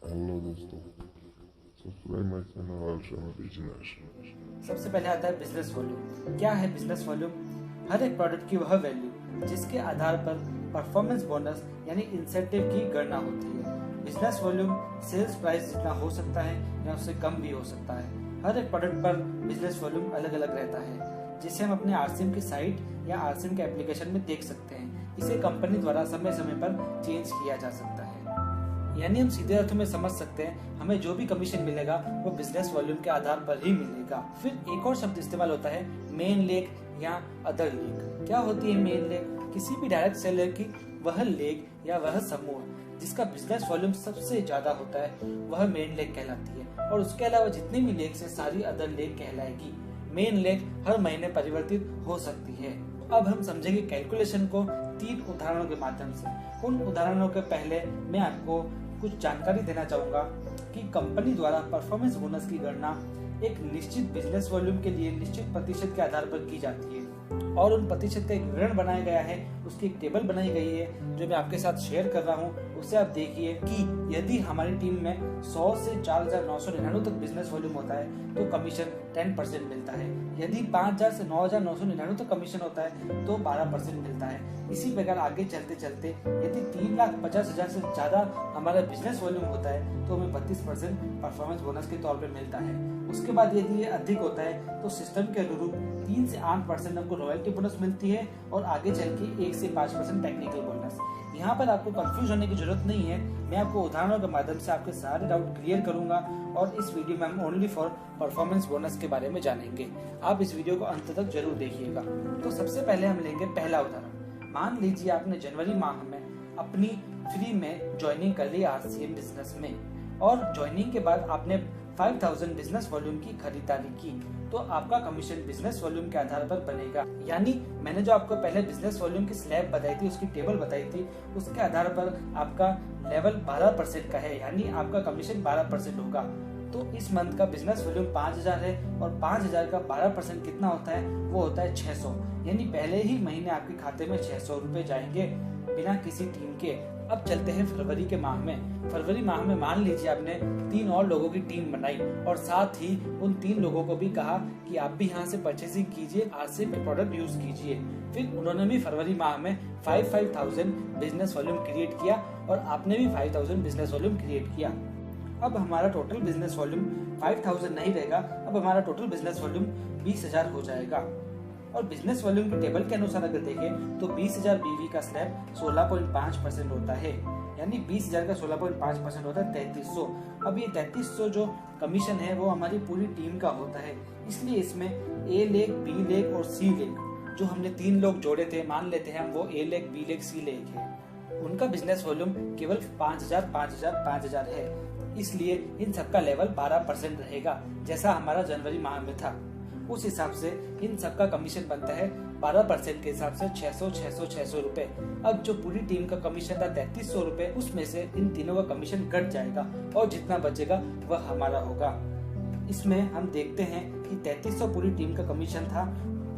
Hello दोस्तों, subscribe my channel और show my business. सबसे पहले आता है बिजनेस वॉल्यूम। क्या है बिजनेस वॉल्यूम? हर एक प्रोडक्ट की वह वैल्यू जिसके आधार पर परफॉर्मेंस बोनस यानी इंसेंटिव की गणना होती है। बिजनेस वॉल्यूम सेल्स प्राइस जितना हो सकता है या उससे कम भी हो सकता है। हर एक प्रोडक्ट पर बिजनेस वॉल्यूम अलग अलग रहता है, जिसे हम अपने आरसीएम की साइट या आरसीएम के एप्लीकेशन में देख सकते हैं। इसे कंपनी द्वारा समय समय पर चेंज किया जा सकता है। यानी हम सीधे अर्थों में समझ सकते हैं, हमें जो भी कमीशन मिलेगा वो बिजनेस वॉल्यूम के आधार पर ही मिलेगा। फिर एक और शब्द इस्तेमाल होता है मेन लेग या अदर लेग। क्या होती है मेन लेग? किसी भी डायरेक्ट सेलर की वह लेग या वह समूह जिसका बिजनेस वॉल्यूम सबसे ज्यादा होता है वह मेन लेग कहलाती है, और उसके अलावा जितनी भी लेग से सारी अदर लेग कहलाएगी। मेन लेग हर महीने परिवर्तित हो सकती है। अब हम समझेंगे कैलकुलेशन को 3 उदाहरणों के माध्यम से। उन उदाहरणों के पहले मैं आपको कुछ जानकारी देना चाहूंगा कि कंपनी द्वारा परफॉर्मेंस बोनस की गणना एक निश्चित बिजनेस वॉल्यूम के लिए निश्चित प्रतिशत के आधार पर की जाती है, और उन प्रतिशत का एक विवरण बनाया गया है। उसकी एक टेबल बनाई गई है जो मैं आपके साथ शेयर कर रहा हूँ। उससे आप देखिए कि यदि हमारी टीम में 100 से 4,999 तक बिजनेस वॉल्यूम होता है तो कमीशन 10% मिलता है। यदि 5,000 से 9,999 तक कमीशन होता है तो 12% मिलता है। इसी प्रकार आगे चलते चलते यदि 3,50,000 से ज्यादा हमारा बिजनेस वॉल्यूम होता है तो हमें 32% परफॉर्मेंस बोनस के तौर पे मिलता है। उसके बाद यदि ये अधिक होता है तो सिस्टम के अनुरूप 3 से 8% हमको रॉयल्टी बोनस मिलती है, और आगे चल के 1 से 5% टेक्निकल बोनस। यहाँ पर आपको कंफ्यूज होने की जरूरत नहीं है। मैं आपको उदाहरणों के माध्यम से आपके सारे डाउट क्लियर करूंगा, और इस वीडियो में हम ओनली फॉर परफॉर्मेंस बोनस के बारे में जानेंगे। आप इस वीडियो को अंत तक जरूर देखिएगा। तो सबसे पहले हम लेंगे पहला उदाहरण। मान लीजिए आपने जनवरी माह में अपनी फ्री में ज्वाइनिंग कर ली आरसीएम बिजनेस में, और ज्वाइनिंग के बाद आपने 5,000 बिजनेस वॉल्यूम की खरीदारी की, तो आपका कमीशन बिजनेस वॉल्यूम के आधार पर बनेगा। यानी मैंने जो आपको पहले बिजनेस वॉल्यूम की स्लैब बताई थी, उसकी टेबल बताई थी, उसके आधार पर आपका लेवल 12% का है, यानी आपका कमीशन 12% होगा। तो इस मंथ का बिजनेस वॉल्यूम 5,000 है, और 5,000 का 12% कितना होता है? वो होता है 600। यानी पहले ही महीने आपके खाते में 600 रुपए जाएंगे बिना किसी टीम के। अब चलते हैं फरवरी के माह में। फरवरी माह में मान लीजिए आपने 3 और लोगों की टीम बनाई, और साथ ही उन 3 लोगों को भी कहा कि आप भी यहाँ से परचेसिंग कीजिए, आरसीएम के प्रोडक्ट यूज कीजिए। फिर उन्होंने भी फरवरी माह में 5,000 बिजनेस वॉल्यूम क्रिएट किया, और आपने भी 5,000 बिजनेस वॉल्यूम क्रिएट किया। अब हमारा टोटल बिजनेस वॉल्यूम 5,000 नहीं रहेगा, अब हमारा टोटल बिजनेस वॉल्यूम 20,000 हो जाएगा। और बिजनेस वॉल्यूम की टेबल के अनुसार अगर देखें तो 20,000 बीवी का स्लैब 16.5% होता है, यानी 20,000 का 16.5% होता है 3300। अब ये 3300 जो कमीशन है वो हमारी पूरी टीम का होता है, इसलिए इसमें ए लेग, बी लेग और सी लेग, जो हमने 3 लोग जोड़े थे, मान लेते हैं हम वो ए लेग, बी लेग, सी लेग है, उनका बिजनेस वॉल्यूम केवल 5,000, 5,000, 5,000 है। इसलिए इन सबका लेवल 12% रहेगा, जैसा हमारा जनवरी माह में था। उस हिसाब से इन सबका कमीशन बनता है 12% के हिसाब से 600, 600, 600 रुपए। अब जो पूरी टीम का कमीशन था 3,300 रुपए, उसमें से इन तीनों का कमीशन कट जाएगा, और जितना बचेगा वह हमारा होगा। इसमें हम देखते हैं कि 3,300 पूरी टीम का कमीशन था,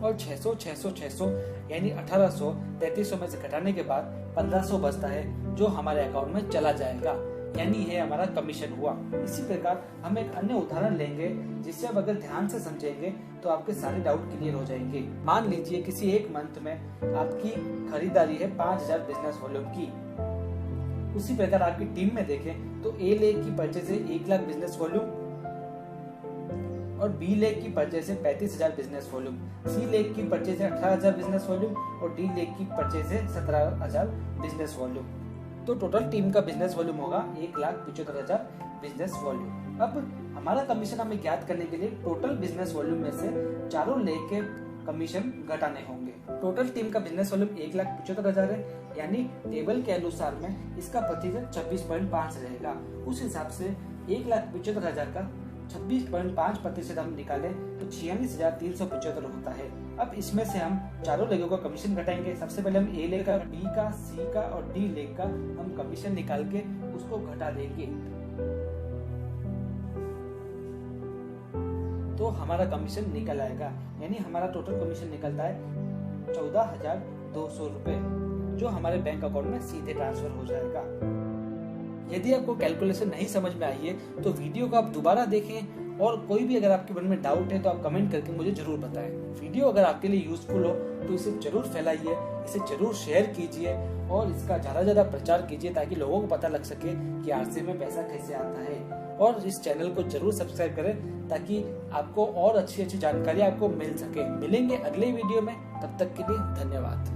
और 600, 600, 600 यानी 1,800 3,300 में से घटाने के बाद 1,500 बचता है, जो हमारे अकाउंट में चला जाएगा, यानी ये हमारा कमीशन हुआ। इसी प्रकार हम एक अन्य उदाहरण लेंगे, जिससे आप अगर ध्यान से समझेंगे तो आपके सारे डाउट क्लियर हो जाएंगे। मान लीजिए किसी एक मंथ में आपकी खरीदारी है 5,000 बिजनेस वॉल्यूम की। उसी प्रकार आपकी टीम में देखें तो ए लेग की परचेज है 1,00,000 बिजनेस वॉल्यूम, और बी लेग की परचेज है 35,000 बिजनेस वॉल्यूम, सी लेग की परचेज है 18,000 बिजनेस वॉल्यूम, और डी लेग की परचेज है 17,000 बिजनेस वॉल्यूम। तो टोटल टीम का बिजनेस वॉल्यूम होगा 1,75,000 बिजनेस वॉल्यूम। अब हमारा कमीशन हमें ज्ञात करने के लिए टोटल बिजनेस वॉल्यूम में से चारों लेग के कमीशन घटाने होंगे। टोटल टीम का बिजनेस वॉल्यूम 1,75,000 है, यानी टेबल के अनुसार में इसका प्रतिशत 26.5 रहेगा। उस हिसाब से 1,75,000 का 26.5% हम निकालें तो 46,375 होता है। अब इसमें से हम चारों लेगों का कमीशन घटाएंगे। सबसे पहले हम ए लेग का, बी का, सी का और डी लेग का हम कमीशन निकाल के उसको घटा देंगे, तो हमारा कमीशन निकल आएगा। यानी हमारा टोटल कमीशन निकलता है 14,200 रुपए, जो हमारे बैंक अकाउंट में सीधे ट्रांसफर हो जाएगा। यदि आपको कैलकुलेशन नहीं समझ में आई है तो वीडियो को आप दोबारा देखें, और कोई भी अगर आपके मन में डाउट है तो आप कमेंट करके मुझे जरूर बताएं। वीडियो अगर आपके लिए यूजफुल हो तो इसे जरूर फैलाइए, इसे जरूर शेयर कीजिए और इसका ज्यादा प्रचार कीजिए ताकि लोगों को पता लग सके कि आरसीए में पैसा कैसे आता है। और इस चैनल को जरूर सब्सक्राइब करें ताकि आपको और अच्छी जानकारी आपको मिल सके। मिलेंगे अगले वीडियो में, तब तक के लिए धन्यवाद।